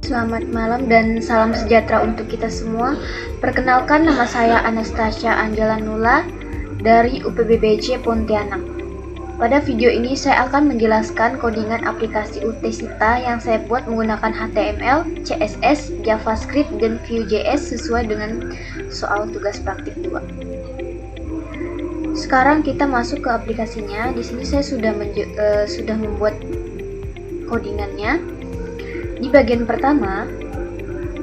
Selamat malam dan salam sejahtera untuk kita semua. Perkenalkan, nama saya Anastasia Angela Nula dari UPBBC Pontianak. Pada video ini saya akan menjelaskan codingan aplikasi Utesita yang saya buat menggunakan HTML, CSS, JavaScript, dan Vue.js sesuai dengan soal tugas praktik 2. Sekarang kita masuk ke aplikasinya. Di sini saya sudah membuat codingannya. Di bagian pertama,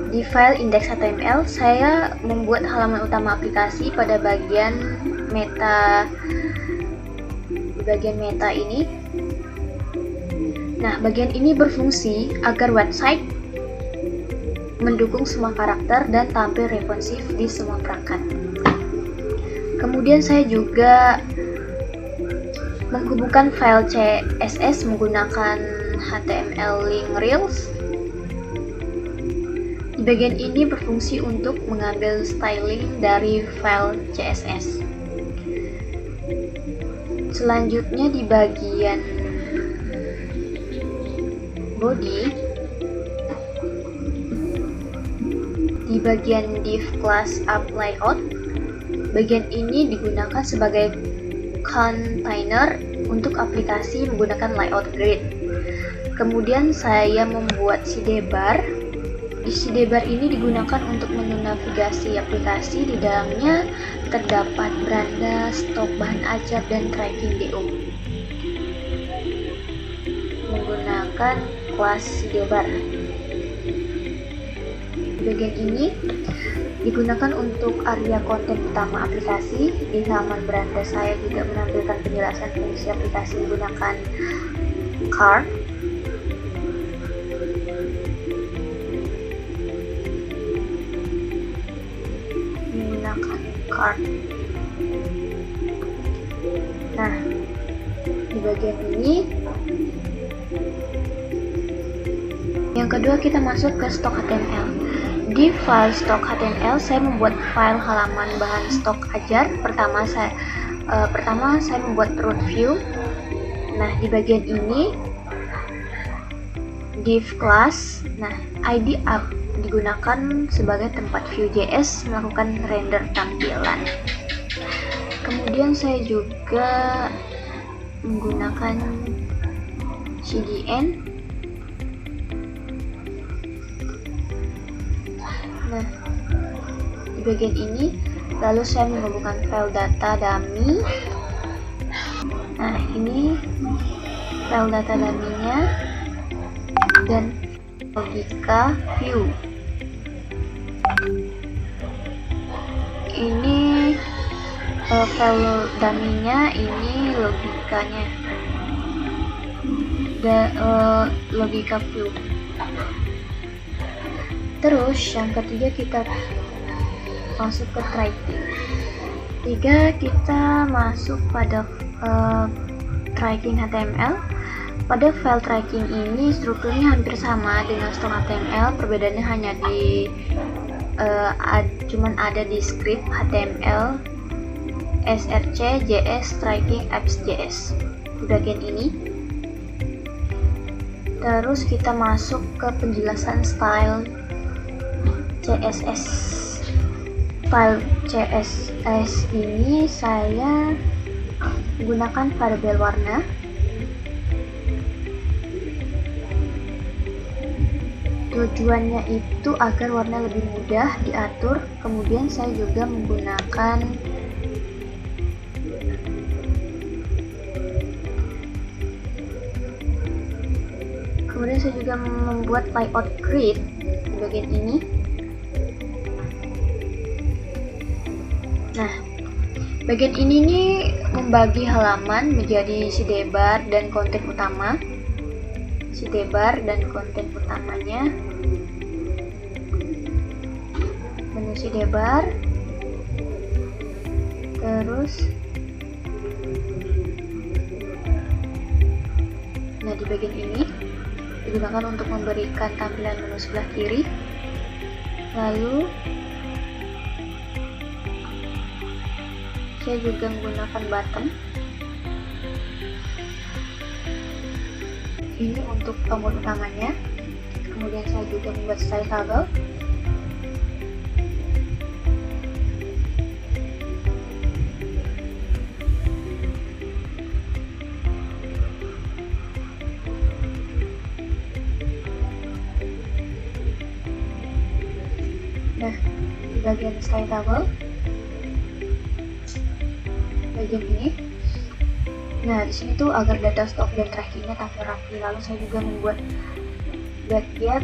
di file index.html, saya membuat halaman utama aplikasi pada bagian meta. Di bagian meta ini. Nah, bagian ini berfungsi agar website mendukung semua karakter dan tampil responsif di semua perangkat. Kemudian saya juga menghubungkan file CSS menggunakan HTML link Reels. Di bagian ini berfungsi untuk mengambil styling dari file CSS. Selanjutnya di bagian body, di bagian div class app layout, bagian ini digunakan sebagai container untuk aplikasi menggunakan layout grid. Kemudian saya membuat sidebar. Di sidebar ini digunakan untuk menu navigasi aplikasi. Di dalamnya terdapat beranda, stok bahan ajar, dan tracking DO. Menggunakan kelas sidebar. Di bagian ini digunakan untuk area konten utama aplikasi. Di halaman beranda saya juga menampilkan penjelasan fungsi aplikasi menggunakan card. Nah, di bagian ini yang kedua kita masuk ke stok HTML. Di file stok HTML saya membuat file halaman bahan stok ajar. Pertama saya membuat root view. Nah, di bagian ini div class. Nah, ID app digunakan sebagai tempat Vue.js melakukan render tampilan. Kemudian saya juga menggunakan CDN. Nah, di bagian ini lalu saya menghubungkan file data dummy. Nah, ini file data dummy-nya dan logika view. Ini file dummy-nya, ini logikanya dan logika view. Terus yang ketiga kita masuk ke tracking. Kita masuk pada tracking HTML. Pada file tracking ini strukturnya hampir sama dengan stok HTML, perbedaannya hanya cuman ada di script HTML, src, js, tracking, apps.js di bagian ini. Terus kita masuk ke penjelasan style CSS. Style CSS ini saya menggunakan variabel warna. Tujuannya itu agar warna lebih mudah diatur. Kemudian saya juga menggunakan membuat layout grid di bagian ini. Nah, bagian ini nih membagi halaman menjadi sidebar dan konten utama. Sidebar dan konten utamanya, menu sidebar, terus nah di bagian ini digunakan untuk memberikan tampilan menu sebelah kiri. Lalu saya juga menggunakan button. Ini untuk tombol utamanya. kemudian saya juga membuat style table. Nah, di bagian style table, bagian ini, nah di sini tuh agar data stok dan trackingnya tampil rapi. Lalu saya juga membuat bagian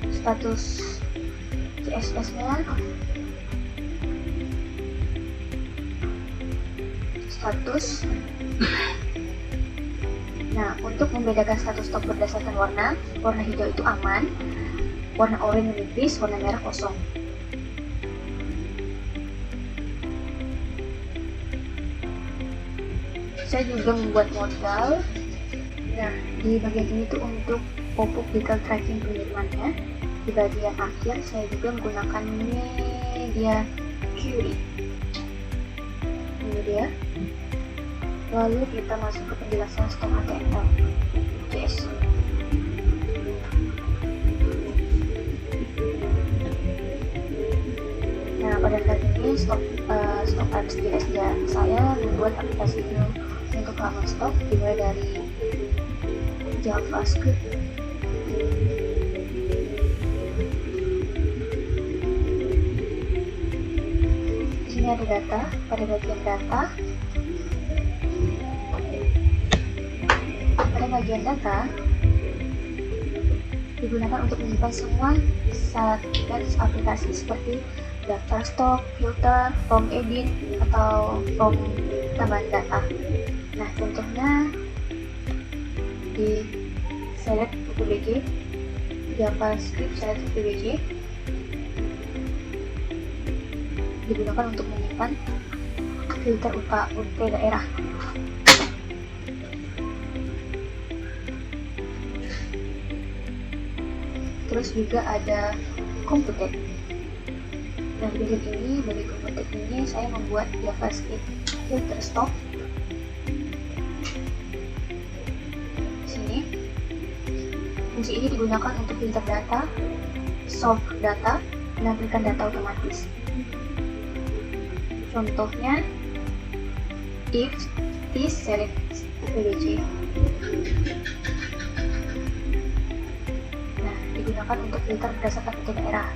status CSS-nya, status. Nah, untuk membedakan status stok berdasarkan warna hijau itu aman, warna oranye menipis, warna merah kosong. Saya juga membuat modal. Nah, di bagian ini tuh untuk pop-up detail tracking pengirimannya. Di bagian akhir saya juga menggunakan media query. Ini dia. Lalu kita masuk ke penjelasan stok HTML JS. Nah, pada saat ini stok apps JS saya membuat aplikasi ini untuk halaman stok dimulai dari JavaScript. Di sini ada data. Pada bagian data digunakan untuk menyimpan semua status aplikasi seperti daftar stok, filter, form edit, atau form tambahan data. Nah, contohnya di select PPBG, JavaScript select PPBG digunakan untuk menyimpan filter UT daerah. Terus juga ada computed. Nah, bagi computed ini saya membuat JavaScript filter stock. Di sini fungsi ini digunakan untuk filter data, sort data, menampilkan data otomatis. Contohnya if is select PPBG. Nah, digunakan untuk filter berdasarkan UT daerah.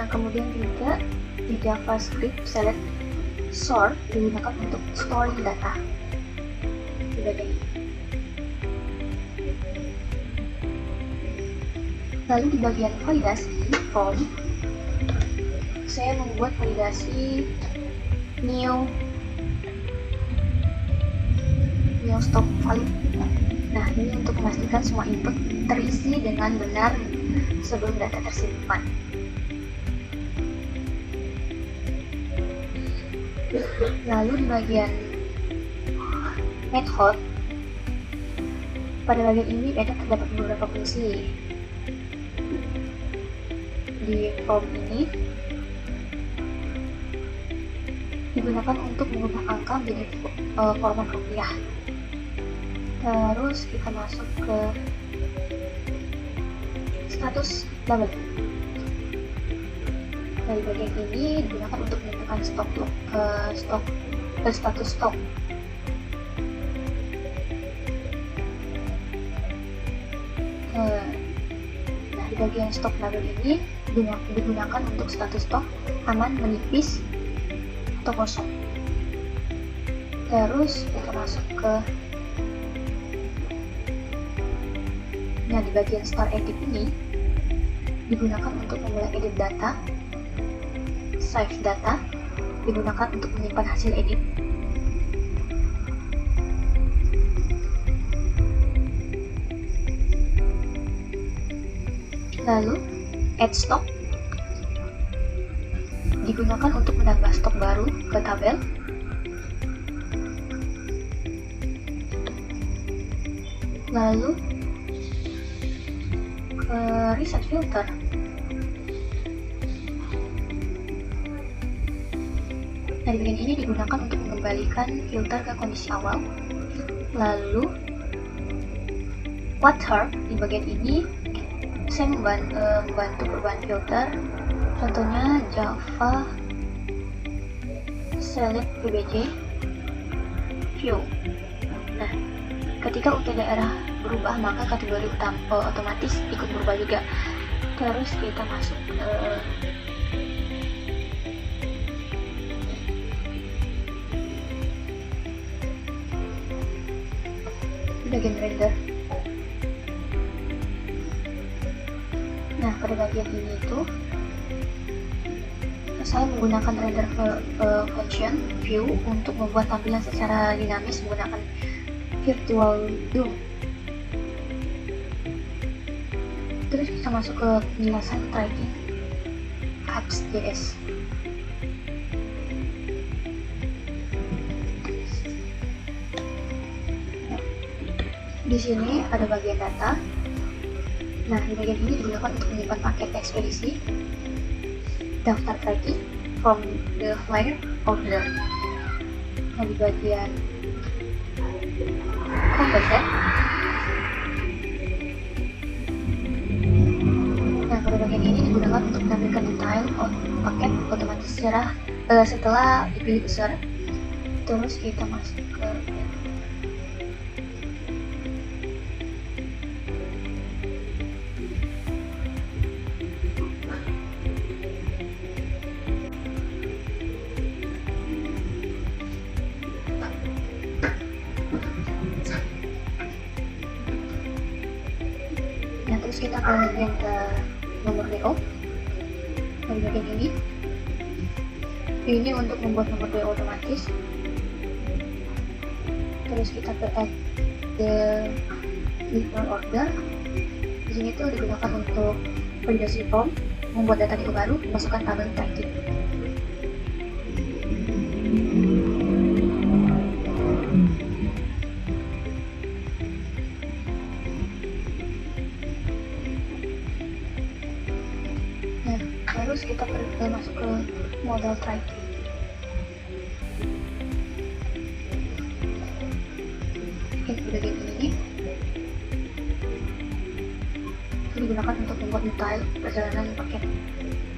Kemudian juga di JavaScript select sort digunakan untuk storing data. Lalu di bagian validasi form, saya membuat validasi new stock valid. Nah, ini untuk memastikan semua input terisi dengan benar sebelum data tersimpan. Lalu di bagian method, pada bagian ini method terdapat beberapa fungsi. Di form ini digunakan untuk mengubah angka menjadi format rupiah. Terus kita masuk ke status label. Dari bagian ini digunakan untuk menentukan status stok. Nah, di bagian stok label ini digunakan untuk status stok aman, menipis, atau kosong. Terus kita masuk ke di bagian start edit ini digunakan untuk memulai edit data, save data, digunakan untuk menyimpan hasil edit. Lalu add stock digunakan untuk menambah stok baru ke tabel. Lalu reset filter Nah, di bagian ini digunakan untuk mengembalikan filter ke kondisi awal. Lalu water, di bagian ini saya membantu perubahan filter, contohnya Java Select PBJ View. Nah, ketika UT daerah berubah, maka kategori otomatis ikut berubah juga. Terus kita masuk ke bagian render. Nah, pada bagian ini itu saya menggunakan render function view untuk membuat tampilan secara dinamis menggunakan virtual DOM. Terus kita masuk ke penjelasan tracking apps.js. Di sini ada bagian data. Nah, di bagian ini digunakan untuk menyimpan paket ekspedisi, daftar tracking from the flyer order. Nah, di bagian komponen. Nah, pada bagian ini digunakan untuk menampilkan detail paket otomatis setelah dipilih user. Terus kita masuk ke terus kita kemudian ke nomor DO. Dari bagian ini untuk membuat nomor DO otomatis. Terus kita ke add the return order. Di sini tuh digunakan untuk validasi form, membuat data DO baru, masukkan tabel tracking. Terus kita masuk ke modal tracking. Oke, bagian ini digunakan untuk membuat detail perjalanan paket.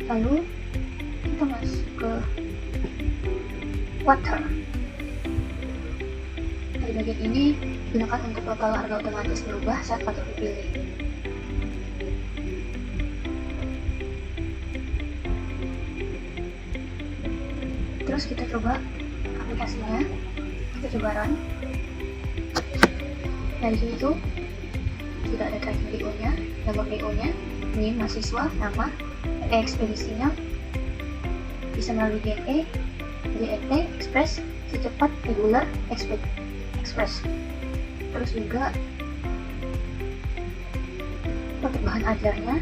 Lalu kita masuk ke water. Di bagian ini digunakan untuk total harga otomatis berubah saat paket dipilih. Terus kita coba aplikasinya, kita coba run. Dari sini tuh sudah ada tracking DO-nya, nomor DO-nya, ini mahasiswa, nama, ekspedisinya, bisa melalui JNE, JNT, Express, secepat, regular, Express. Terus juga paket bahan ajarnya,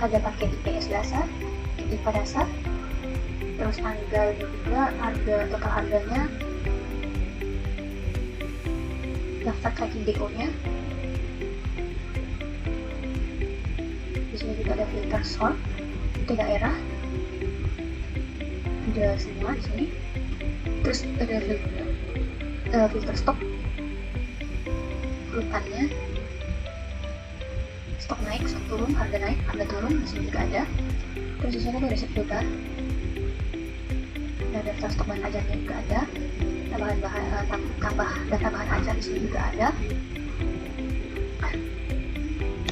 ada paket IPS dasar, IPA dasar, terus tanggal juga, total harganya, daftar tracking DO-nya. Di sini juga ada filter sort, itu daerah, ada semua di sini. Terus ada filter stok, urutannya, stok naik, stok turun, harga naik, harga turun, di sini juga ada. Terus di sini ada reset filter. Ada daftar stok bahan ajarnya juga ada, tambah data bahan ajar di sini juga ada.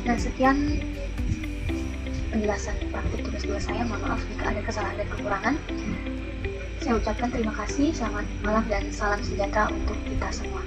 Dan sekian penjelasan praktik tugas saya. Mohon maaf jika ada kesalahan dan kekurangan. Saya ucapkan terima kasih, selamat malam dan salam sejahtera untuk kita semua.